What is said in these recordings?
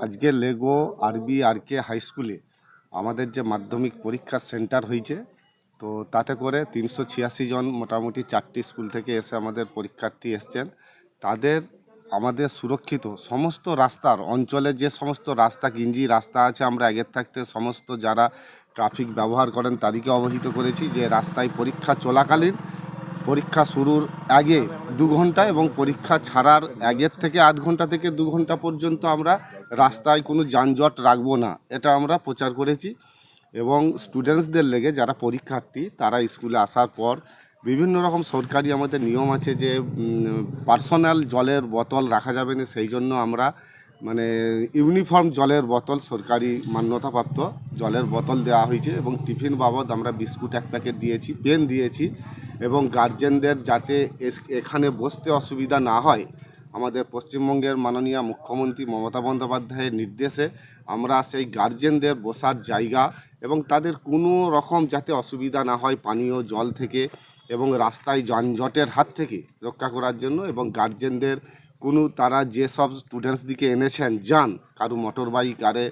আজকে লেগো আরবি আর কে হাই স্কুলে আমাদের যে মাধ্যমিক পরীক্ষার সেন্টার হয়েছে, তো তাতে করে 386 জন মোটামুটি 4টি স্কুল থেকে এসে আমাদের পরীক্ষার্থী এসছেন। তাদের আমাদের সুরক্ষিত সমস্ত রাস্তার অঞ্চলে যে সমস্ত রাস্তা গিঞ্জি রাস্তা আছে, আমরা আগের থাকতে সমস্ত যারা ট্রাফিক ব্যবহার করেন তাদেরকে অবহিত করেছি যে রাস্তায় পরীক্ষা চলাকালীন, পরীক্ষা শুরুর আগে 2 ঘন্টা এবং পরীক্ষা ছাড়ার আগের থেকে আধ ঘন্টা থেকে 2 ঘন্টা পর্যন্ত আমরা রাস্তায় কোনো যানজট রাখবো না, এটা আমরা প্রচার করেছি। এবং স্টুডেন্টসদের লেগে যারা পরীক্ষার্থী তারা স্কুলে আসার পর বিভিন্ন রকম সরকারি আমাদের নিয়ম আছে যে পার্সোনাল জলের বোতল রাখা যাবে না, সেই জন্য আমরা মানে ইউনিফর্ম জলের বোতল, সরকারি মান্যতাপ্রাপ্ত জলের বোতল দেওয়া হয়েছে। এবং টিফিন বাবদ আমরা বিস্কুট 1 প্যাকেট দিয়েছি, পেন দিয়েছি। এবং গার্জেনদের যাতে এখানে বসতে অসুবিধা না হয়, আমাদের পশ্চিমবঙ্গের মাননীয় মুখ্যমন্ত্রী মমতা বন্দ্যোপাধ্যায়ের নির্দেশে আমরা সেই গার্জেনদের বসার জায়গা এবং তাদের কোনো রকম যাতে অসুবিধা না হয় পানীয় জল থেকে এবং রাস্তায় যানজটের হাত থেকে রক্ষা করার জন্য, এবং গার্জেনদের কোনো তারা যেসব স্টুডেন্টসদিকে এনেছেন যান কারো মোটর বাইক আরে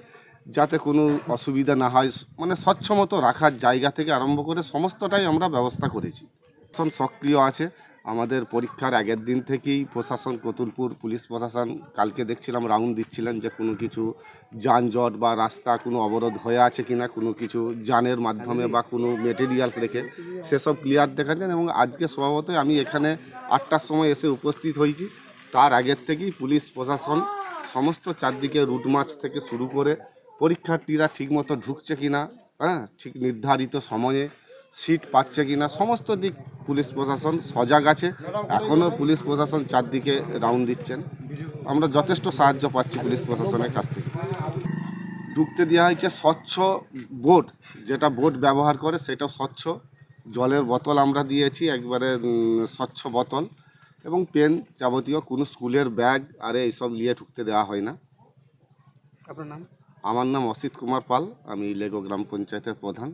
যাতে কোনো অসুবিধা না হয়, মানে স্বচ্ছ মতো রাখার জায়গা থেকে আরম্ভ করে সমস্তটাই আমরা ব্যবস্থা করেছি। প্রশাসন সক্রিয় আছে। আমাদের পরীক্ষার আগের দিন থেকেই প্রশাসন, কতুলপুর পুলিশ প্রশাসন কালকে দেখছিলাম রাউন্ড দিচ্ছিলেন যে কোনো কিছু যানজট বা রাস্তা কোনো অবরোধ হয়ে আছে কিনা, কোনো কিছু যানের মাধ্যমে বা কোনো মেটেরিয়ালস রেখে সেসব ক্লিয়ার দেখাচ্ছেন। এবং আজকে স্বভাবতই আমি এখানে 8টার সময় এসে উপস্থিত হয়েছি। তার আগের থেকেই পুলিশ প্রশাসন সমস্ত চারদিকে রুট মার্চ থেকে শুরু করে পরীক্ষার্থীরা ঠিকমতো ঢুকছে কিনা, ঠিক নির্ধারিত সময়ে সিট পাচ্ছে কিনা, সমস্ত দিক পুলিশ প্রশাসন সজাগ আছে। এখনও পুলিশ প্রশাসন চারদিকে রাউন্ড দিচ্ছেন। আমরা যথেষ্ট সাহায্য পাচ্ছি পুলিশ প্রশাসনের কাছ থেকে। ঢুকতে দেওয়া হয়েছে স্বচ্ছ বোর্ড, যেটা বোর্ড ব্যবহার করে সেটাও স্বচ্ছ। জলের বোতল আমরা দিয়েছি একবারে স্বচ্ছ বোতল, এবং পেন যাবতীয় কোনো স্কুলের ব্যাগ আর এইসব নিয়ে ঢুকতে দেওয়া হয় না। আপনার নাম? আমার নাম অসিত কুমার পাল, আমি লেগো গ্রাম পঞ্চায়েতের প্রধান।